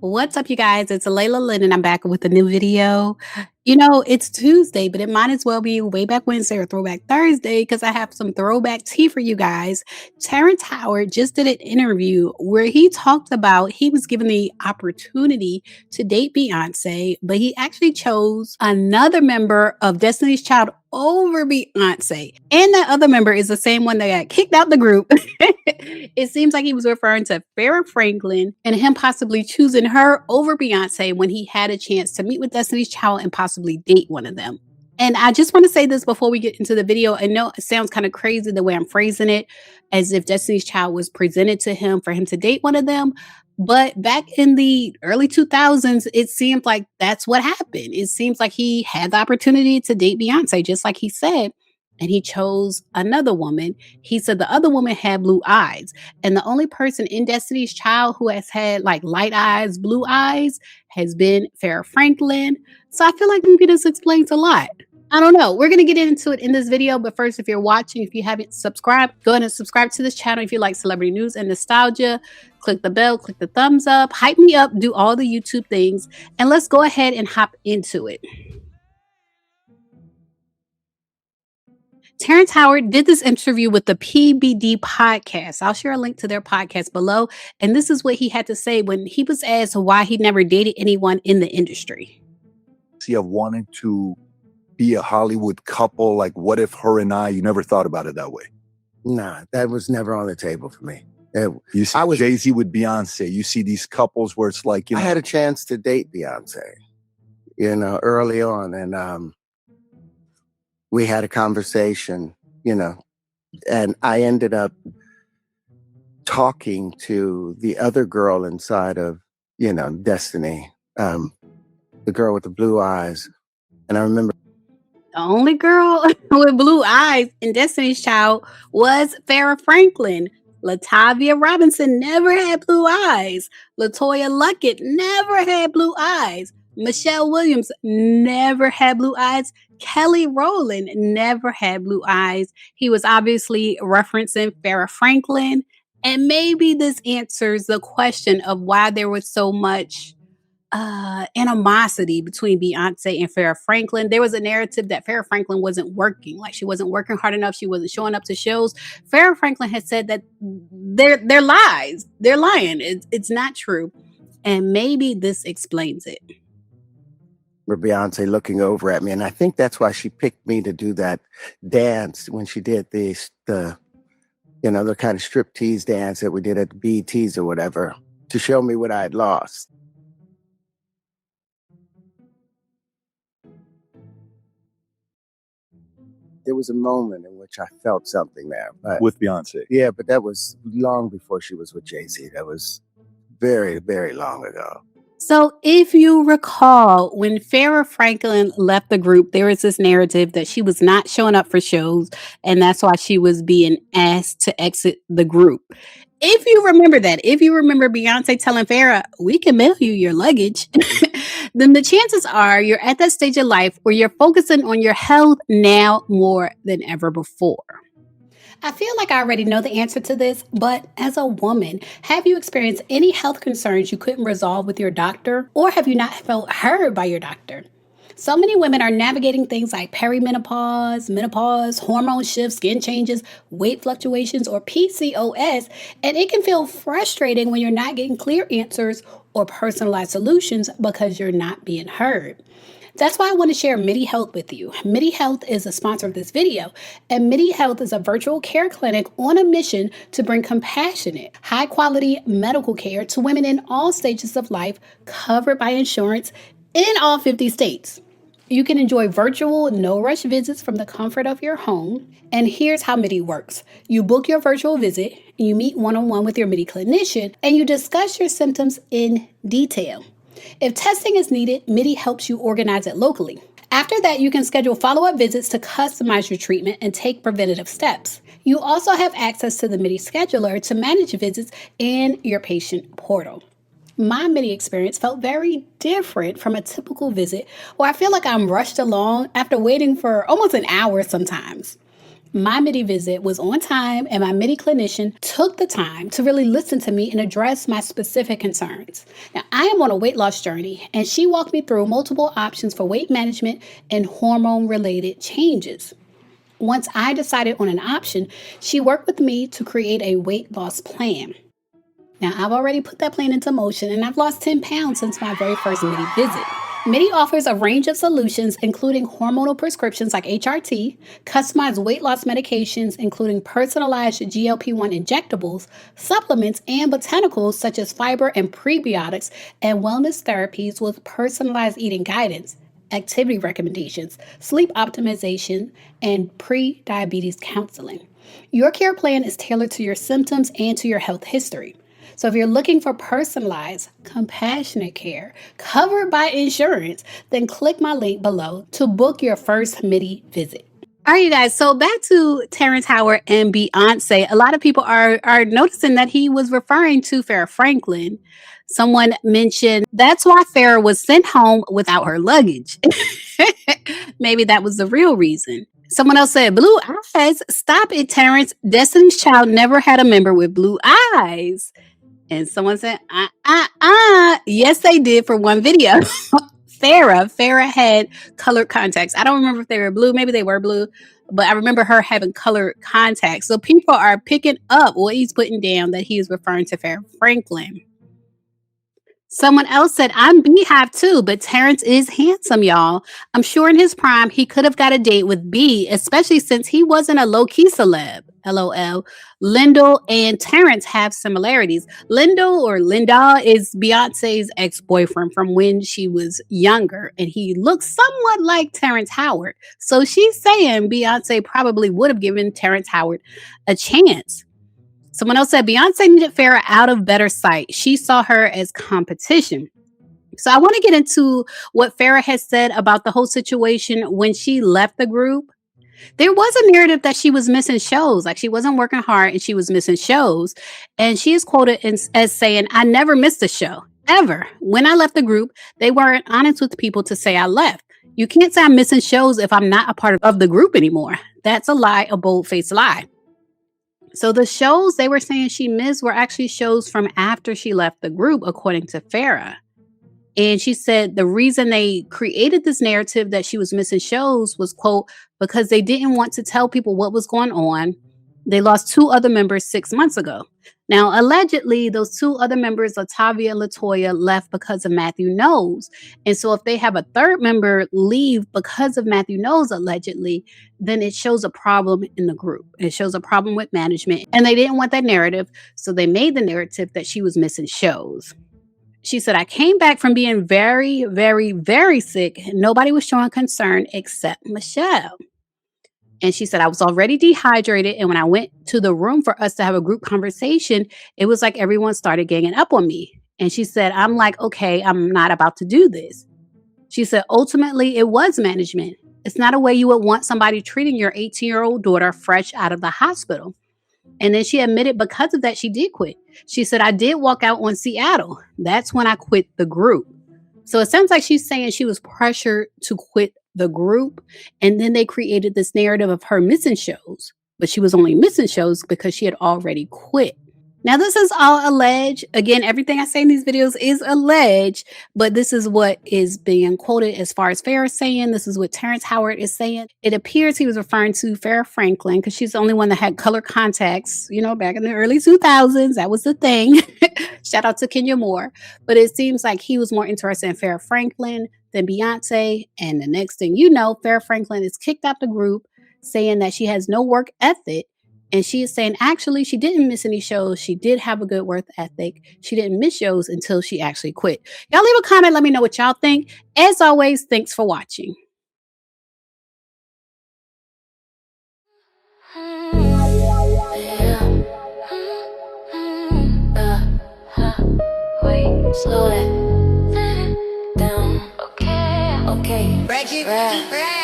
What's up, you guys? It's Layla Lynn, and I'm back with a new video. It's Tuesday, but it might as well be way back Wednesday or throwback Thursday because I have some throwback tea for you guys. Terrence Howard just did an interview where he talked about he was given the opportunity to date Beyonce, but he actually chose another member of Destiny's Child over Beyonce. And that other member is the same one that got kicked out the group. It seems like he was referring to Farah Franklin and him possibly choosing her over Beyonce when he had a chance to meet with Destiny's Child and possibly date one of them. And I just want to say this before we get into the video. I know it sounds kind of crazy the way I'm phrasing it, as if Destiny's Child was presented to him for him to date one of them. But back in the early 2000s, it seemed like that's what happened. It seems like he had the opportunity to date Beyonce, just like he said, and he chose another woman. He said the other woman had blue eyes. And the only person in Destiny's Child who has had like light eyes, blue eyes, has been Farah Franklin. So I feel like maybe this explains a lot. I don't know. We're going to get into it in this video. But first, if you're watching, if you haven't subscribed, go ahead and subscribe to this channel. If you like celebrity news and nostalgia, click the bell, click the thumbs up, hype me up, do all the YouTube things. And let's go ahead and hop into it. Terrence Howard did this interview with the PBD podcast. I'll share a link to their podcast below. And this is what he had to say when he was asked why he never dated anyone in the industry. See, I've wanted to be a Hollywood couple. Like, what if her and you never thought about it that way? Nah, that was never on the table for me. You see Jay-Z with Beyonce. You see these couples where it's like, I had a chance to date Beyonce, early on. And we had a conversation, and I ended up talking to the other girl inside of, Destiny, the girl with the blue eyes. And I remember the only girl with blue eyes in Destiny's Child was Farah Franklin. Latavia Robinson never had blue eyes. LaToya Luckett never had blue eyes. Michelle Williams never had blue eyes. Kelly Rowland never had blue eyes. He was obviously referencing Farah Franklin. And maybe this answers the question of why there was so much animosity between Beyonce and Farah Franklin. There was a narrative that Farah Franklin wasn't working, like she wasn't working hard enough. She wasn't showing up to shows. Farah Franklin had said that they're lies. They're lying. It's not true. And maybe this explains it. Beyonce looking over at me, and I think that's why she picked me to do that dance when she did the kind of striptease dance that we did at the BETs or whatever, to show me what I had lost. There was a moment in which I felt something there. But, with Beyonce. Yeah, but that was long before she was with Jay-Z. That was very, very long ago. So if you recall, when Farah Franklin left the group, there was this narrative that she was not showing up for shows, and that's why she was being asked to exit the group. If you remember that, if you remember Beyonce telling Farah, we can mail you your luggage, then the chances are you're at that stage of life where you're focusing on your health now more than ever before. I feel like I already know the answer to this, but as a woman, have you experienced any health concerns you couldn't resolve with your doctor, or have you not felt heard by your doctor? So many women are navigating things like perimenopause, menopause, hormone shifts, skin changes, weight fluctuations, or PCOS, and it can feel frustrating when you're not getting clear answers or personalized solutions because you're not being heard. That's why I want to share Midi Health with you. Midi Health is a sponsor of this video, and Midi Health is a virtual care clinic on a mission to bring compassionate, high-quality medical care to women in all stages of life covered by insurance in all 50 states. You can enjoy virtual, no-rush visits from the comfort of your home. And here's how Midi works. You book your virtual visit, you meet one-on-one with your Midi clinician, and you discuss your symptoms in detail. If testing is needed, Midi helps you organize it locally. After that, you can schedule follow-up visits to customize your treatment and take preventative steps. You also have access to the Midi scheduler to manage visits in your patient portal. My Midi experience felt very different from a typical visit where I feel like I'm rushed along after waiting for almost an hour sometimes. My Midi visit was on time, and my Midi clinician took the time to really listen to me and address my specific concerns. Now, I am on a weight loss journey, and she walked me through multiple options for weight management and hormone related changes. Once I decided on an option, she worked with me to create a weight loss plan. Now, I've already put that plan into motion, and I've lost 10 pounds since my very first Midi visit. Midi offers a range of solutions, including hormonal prescriptions like HRT, customized weight loss medications, including personalized GLP-1 injectables, supplements, and botanicals such as fiber and prebiotics, and wellness therapies with personalized eating guidance, activity recommendations, sleep optimization, and pre-diabetes counseling. Your care plan is tailored to your symptoms and to your health history. So if you're looking for personalized, compassionate care covered by insurance, then click my link below to book your first Midi visit. All right, you guys. So back to Terrence Howard and Beyonce. A lot of people are noticing that he was referring to Farah Franklin. Someone mentioned that's why Farah was sent home without her luggage. Maybe that was the real reason. Someone else said, blue eyes. Stop it, Terrence. Destiny's Child never had a member with blue eyes. And someone said, yes, they did for one video. Farrah had colored contacts. I don't remember if they were blue. Maybe they were blue, but I remember her having colored contacts. So people are picking up what he's putting down that he is referring to Farah Franklin. Someone else said, I'm Beehive too, but Terrence is handsome, y'all. I'm sure in his prime, he could have got a date with B, especially since he wasn't a low-key celeb. LOL. Lyndall and Terrence have similarities. Lyndall or Linda is Beyonce's ex-boyfriend from when she was younger, and he looks somewhat like Terrence Howard. So she's saying Beyonce probably would have given Terrence Howard a chance. Someone else said Beyonce needed Farrah out of better sight. She saw her as competition. So I want to get into what Farrah has said about the whole situation when she left the group. There was a narrative that she was missing shows, like she wasn't working hard and she was missing shows. And she is quoted as saying, I never missed a show, ever. When I left the group, they weren't honest with people to say I left. You can't say I'm missing shows if I'm not a part of the group anymore. That's a lie, a bold-faced lie. So the shows they were saying she missed were actually shows from after she left the group, according to Farrah. And she said the reason they created this narrative that she was missing shows was, quote, because they didn't want to tell people what was going on. They lost 2 other members 6 months ago. Now, allegedly, those 2 other members, Latavia and Latoya, left because of Matthew Knowles. And so if they have a 3rd member leave because of Matthew Knowles, allegedly, then it shows a problem in the group. It shows a problem with management. And they didn't want that narrative. So they made the narrative that she was missing shows. She said, I came back from being very, very, very sick. Nobody was showing concern except Michelle. And she said, I was already dehydrated. And when I went to the room for us to have a group conversation, it was like everyone started ganging up on me. And she said, I'm like, okay, I'm not about to do this. She said, ultimately, it was management. It's not a way you would want somebody treating your 18-year-old daughter fresh out of the hospital. And then she admitted because of that, she did quit. She said, I did walk out on Seattle. That's when I quit the group. So it sounds like she's saying she was pressured to quit the group. And then they created this narrative of her missing shows. But she was only missing shows because she had already quit. Now, this is all alleged. Again, everything I say in these videos is alleged, but this is what is being quoted as far as Farrah saying. This is what Terrence Howard is saying. It appears he was referring to Farah Franklin because she's the only one that had color contacts, back in the early 2000s. That was the thing. Shout out to Kenya Moore. But it seems like he was more interested in Farah Franklin than Beyonce. And the next thing you know, Farah Franklin is kicked out the group saying that she has no work ethic. And she is saying, actually, she didn't miss any shows. She did have a good work ethic. She didn't miss shows until she actually quit. Y'all leave a comment. Let me know what y'all think. As always, thanks for watching. Wait, slow it down. Okay. Break it.